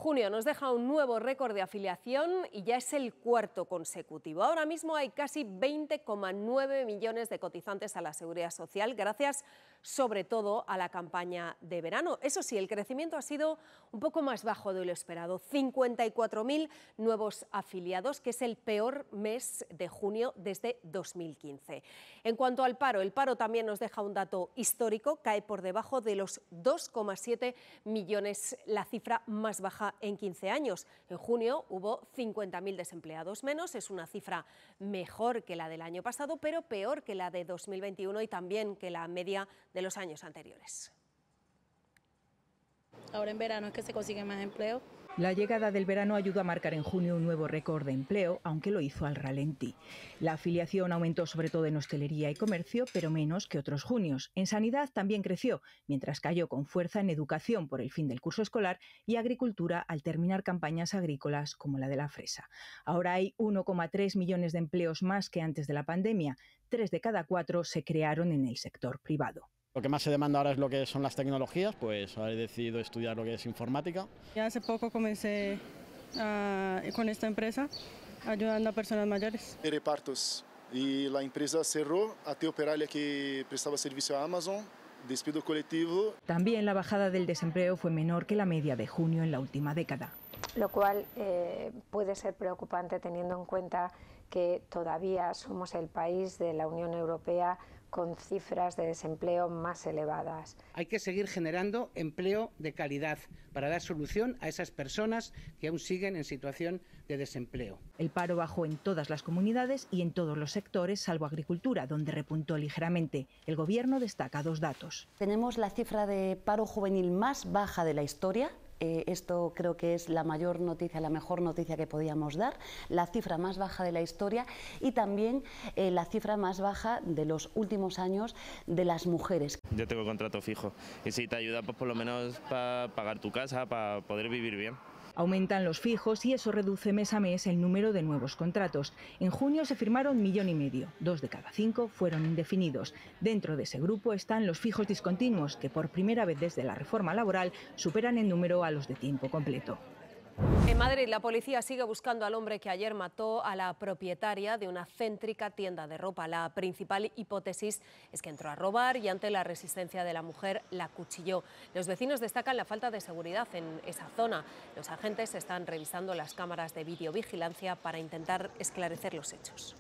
Junio nos deja un nuevo récord de afiliación y ya es el cuarto consecutivo. Ahora mismo hay casi 20,9 millones de cotizantes a la Seguridad Social, gracias sobre todo a la campaña de verano. Eso sí, el crecimiento ha sido un poco más bajo de lo esperado, 54.000 nuevos afiliados, que es el peor mes de junio desde 2015. En cuanto al paro, el paro también nos deja un dato histórico, cae por debajo de los 2,7 millones, la cifra más baja en 15 años. En junio hubo 50.000 desempleados menos, es una cifra mejor que la del año pasado, pero peor que la de 2021 y también que la media de los años anteriores. Ahora en verano es que se consigue más empleo. La llegada del verano ayudó a marcar en junio un nuevo récord de empleo, aunque lo hizo al ralentí. La afiliación aumentó sobre todo en hostelería y comercio, pero menos que otros junios. En sanidad también creció, mientras cayó con fuerza en educación por el fin del curso escolar y agricultura al terminar campañas agrícolas como la de la fresa. Ahora hay 1,3 millones de empleos más que antes de la pandemia. 3 de cada 4 se crearon en el sector privado. Lo que más se demanda ahora es lo que son las tecnologías, pues he decidido estudiar lo que es informática. Ya hace poco comencé con esta empresa ayudando a personas mayores. Repartos y la empresa cerró, até Operalia que prestaba servicio a Amazon, despido colectivo. También la bajada del desempleo fue menor que la media de junio en la última década. Lo cual puede ser preocupante teniendo en cuenta que todavía somos el país de la Unión Europea con cifras de desempleo más elevadas. Hay que seguir generando empleo de calidad para dar solución a esas personas que aún siguen en situación de desempleo. El paro bajó en todas las comunidades y en todos los sectores, salvo agricultura, donde repuntó ligeramente. El Gobierno destaca 2 datos. Tenemos la cifra de paro juvenil más baja de la historia. Esto creo que es la mayor noticia, la mejor noticia que podíamos dar, la cifra más baja de la historia y también la cifra más baja de los últimos años de las mujeres. Yo tengo contrato fijo y si te ayuda pues por lo menos para pagar tu casa, para poder vivir bien. Aumentan los fijos y eso reduce mes a mes el número de nuevos contratos. En junio se firmaron 1,5 millones, 2 de cada 5 fueron indefinidos. Dentro de ese grupo están los fijos discontinuos, que por primera vez desde la reforma laboral superan en número a los de tiempo completo. En Madrid, la policía sigue buscando al hombre que ayer mató a la propietaria de una céntrica tienda de ropa. La principal hipótesis es que entró a robar y ante la resistencia de la mujer la acuchilló. Los vecinos destacan la falta de seguridad en esa zona. Los agentes están revisando las cámaras de videovigilancia para intentar esclarecer los hechos.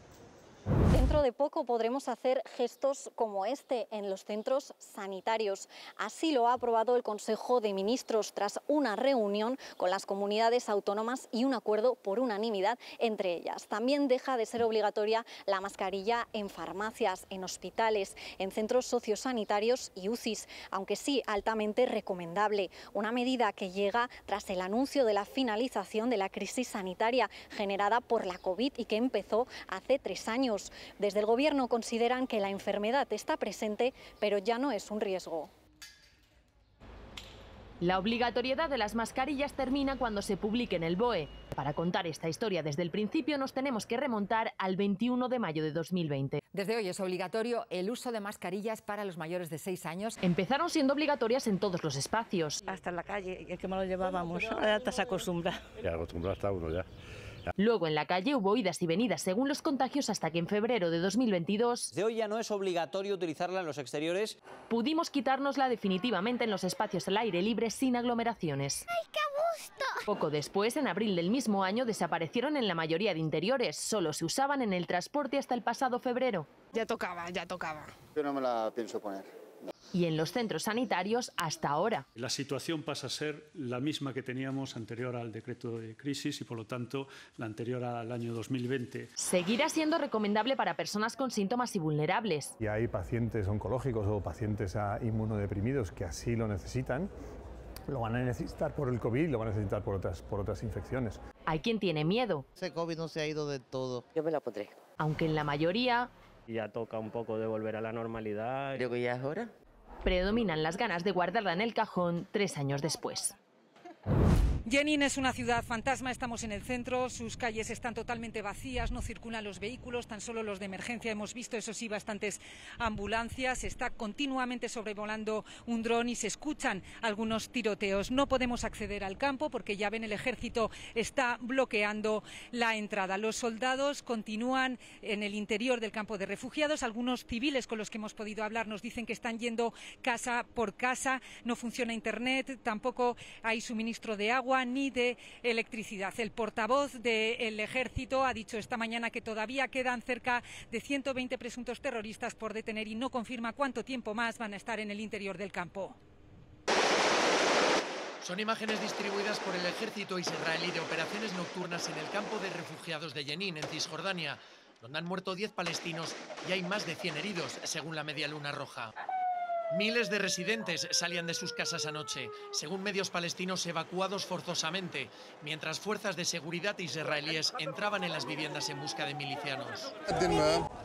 Dentro de poco podremos hacer gestos como este en los centros sanitarios. Así lo ha aprobado el Consejo de Ministros tras una reunión con las comunidades autónomas y un acuerdo por unanimidad entre ellas. También deja de ser obligatoria la mascarilla en farmacias, en hospitales, en centros sociosanitarios y UCIs, aunque sí altamente recomendable. Una medida que llega tras el anuncio de la finalización de la crisis sanitaria generada por la COVID y que empezó hace 3 años. Desde el Gobierno consideran que la enfermedad está presente, pero ya no es un riesgo. La obligatoriedad de las mascarillas termina cuando se publique en el BOE. Para contar esta historia desde el principio nos tenemos que remontar al 21 de mayo de 2020. Desde hoy es obligatorio el uso de mascarillas para los mayores de 6 años. Empezaron siendo obligatorias en todos los espacios. Hasta en la calle, es que me lo llevábamos, ahora te se acostumbra. Ya acostumbrado está uno ya. Luego en la calle hubo idas y venidas según los contagios hasta que en febrero de 2022... De hoy ya no es obligatorio utilizarla en los exteriores. Pudimos quitárnosla definitivamente en los espacios al aire libre sin aglomeraciones. ¡Ay, qué gusto! Poco después, en abril del mismo año, desaparecieron en la mayoría de interiores. Solo se usaban en el transporte hasta el pasado febrero. Ya tocaba, ya tocaba. Yo no me la pienso poner. Y en los centros sanitarios hasta ahora. La situación pasa a ser la misma que teníamos anterior al decreto de crisis y por lo tanto la anterior al año 2020. Seguirá siendo recomendable para personas con síntomas y vulnerables. Y hay pacientes oncológicos o pacientes inmunodeprimidos que así lo necesitan. Lo van a necesitar por el COVID, lo van a necesitar por otras infecciones. Hay quien tiene miedo. Ese COVID no se ha ido de todo. Yo me la pondré. Aunque en la mayoría... Ya toca un poco de volver a la normalidad. Creo que ya es hora. Predominan las ganas de guardarla en el cajón 3 años después. Jenin es una ciudad fantasma, estamos en el centro, sus calles están totalmente vacías, no circulan los vehículos, tan solo los de emergencia. Hemos visto, eso sí, bastantes ambulancias, está continuamente sobrevolando un dron y se escuchan algunos tiroteos. No podemos acceder al campo porque ya ven, el ejército está bloqueando la entrada. Los soldados continúan en el interior del campo de refugiados. Algunos civiles con los que hemos podido hablar nos dicen que están yendo casa por casa, no funciona internet, tampoco hay suministro de agua ni de electricidad. El portavoz del ejército ha dicho esta mañana que todavía quedan cerca de 120 presuntos terroristas por detener y no confirma cuánto tiempo más van a estar en el interior del campo. Son imágenes distribuidas por el ejército israelí de operaciones nocturnas en el campo de refugiados de Jenin, en Cisjordania, donde han muerto 10 palestinos y hay más de 100 heridos, según la Media Luna Roja. Miles de residentes salían de sus casas anoche, según medios palestinos evacuados forzosamente, mientras fuerzas de seguridad israelíes entraban en las viviendas en busca de milicianos.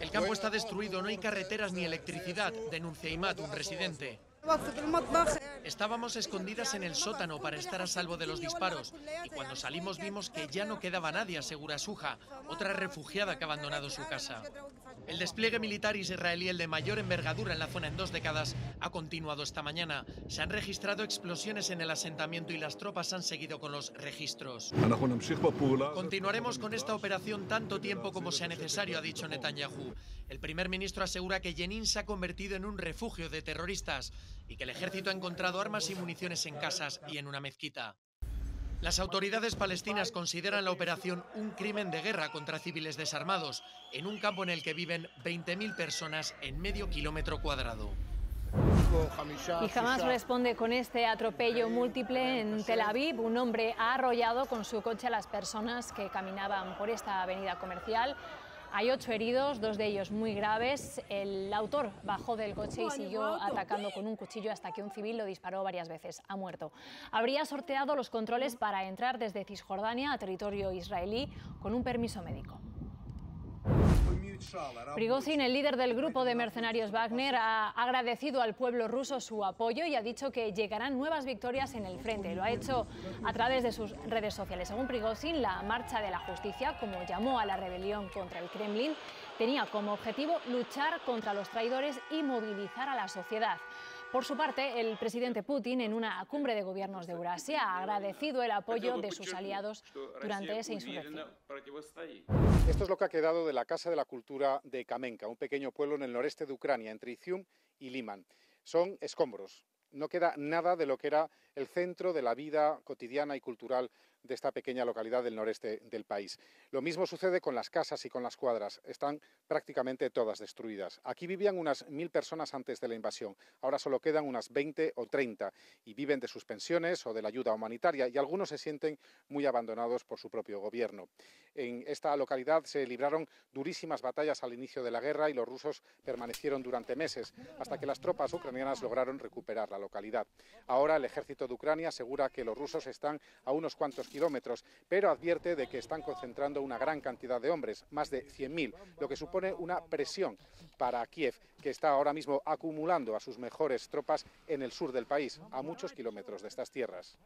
El campo está destruido, no hay carreteras ni electricidad, denuncia Imad, un residente. Estábamos escondidas en el sótano para estar a salvo de los disparos y cuando salimos vimos que ya no quedaba nadie, asegura Suja, otra refugiada que ha abandonado su casa. El despliegue militar israelí, el de mayor envergadura en la zona en 2 décadas, ha continuado esta mañana. Se han registrado explosiones en el asentamiento y las tropas han seguido con los registros. Continuaremos con esta operación tanto tiempo como sea necesario, ha dicho Netanyahu. El primer ministro asegura que Jenin se ha convertido en un refugio de terroristas y que el ejército ha encontrado armas y municiones en casas y en una mezquita. Las autoridades palestinas consideran la operación un crimen de guerra contra civiles desarmados, en un campo en el que viven 20.000 personas en medio kilómetro cuadrado. Y Hamas responde con este atropello múltiple en Tel Aviv. Un hombre ha arrollado con su coche a las personas que caminaban por esta avenida comercial. Hay 8 heridos, 2 de ellos muy graves. El autor bajó del coche y siguió atacando con un cuchillo hasta que un civil lo disparó varias veces. Ha muerto. Habría sorteado los controles para entrar desde Cisjordania a territorio israelí con un permiso médico. Prigozhin, el líder del grupo de mercenarios Wagner, ha agradecido al pueblo ruso su apoyo y ha dicho que llegarán nuevas victorias en el frente. Lo ha hecho a través de sus redes sociales. Según Prigozhin, la Marcha de la Justicia, como llamó a la rebelión contra el Kremlin, tenía como objetivo luchar contra los traidores y movilizar a la sociedad. Por su parte, el presidente Putin, en una cumbre de gobiernos de Eurasia, ha agradecido el apoyo de sus aliados durante esa insurrección. Esto es lo que ha quedado de la Casa de la Cultura de Kamenka, un pequeño pueblo en el noreste de Ucrania, entre Izium y Liman. Son escombros. No queda nada de lo que era el centro de la vida cotidiana y cultural de esta pequeña localidad del noreste del país. Lo mismo sucede con las casas y con las cuadras. Están prácticamente todas destruidas. Aquí vivían unas 1000 personas antes de la invasión. Ahora solo quedan unas 20 o 30 y viven de sus pensiones o de la ayuda humanitaria y algunos se sienten muy abandonados por su propio gobierno. En esta localidad se libraron durísimas batallas al inicio de la guerra y los rusos permanecieron durante meses hasta que las tropas ucranianas lograron recuperar la localidad. Ahora el ejército de Ucrania asegura que los rusos están a unos cuantos kilómetros, pero advierte de que están concentrando una gran cantidad de hombres, más de 100.000, lo que supone una presión para Kiev, que está ahora mismo acumulando a sus mejores tropas en el sur del país, a muchos kilómetros de estas tierras.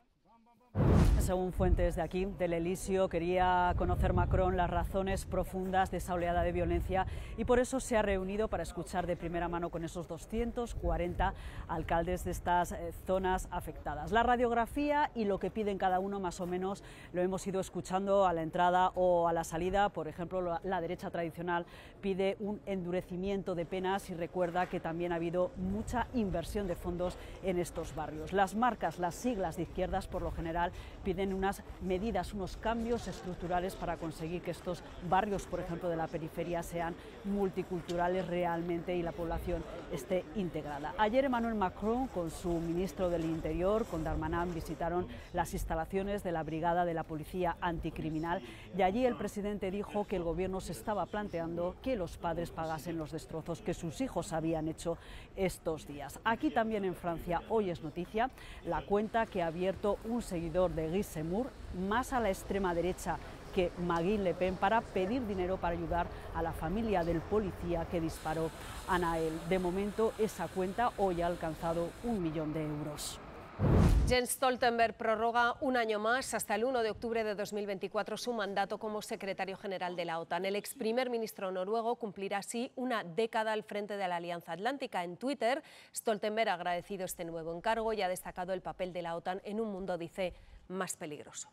Según fuentes de aquí, del Elíseo, quería conocer Macron las razones profundas de esa oleada de violencia y por eso se ha reunido para escuchar de primera mano con esos 240 alcaldes de estas zonas afectadas. La radiografía y lo que piden cada uno más o menos lo hemos ido escuchando a la entrada o a la salida. Por ejemplo, la derecha tradicional pide un endurecimiento de penas y recuerda que también ha habido mucha inversión de fondos en estos barrios. Las marcas, las siglas de izquierdas por lo general piden unas medidas, unos cambios estructurales para conseguir que estos barrios, por ejemplo, de la periferia sean multiculturales realmente y la población esté integrada. Ayer Emmanuel Macron con su ministro del Interior, con Darmanin, visitaron las instalaciones de la Brigada de la Policía Anticriminal y allí el presidente dijo que el gobierno se estaba planteando que los padres pagasen los destrozos que sus hijos habían hecho estos días. Aquí también en Francia hoy es noticia la cuenta que ha abierto un seguidor de Guy Zemmour, más a la extrema derecha que Marine Le Pen, para pedir dinero para ayudar a la familia del policía que disparó a Naël. De momento esa cuenta hoy ha alcanzado 1 millón de euros. Jens Stoltenberg prorroga un año más, hasta el 1 de octubre de 2024, su mandato como secretario general de la OTAN. El ex primer ministro noruego cumplirá así una década al frente de la Alianza Atlántica. En Twitter, Stoltenberg ha agradecido este nuevo encargo y ha destacado el papel de la OTAN en un mundo, dice, más peligroso.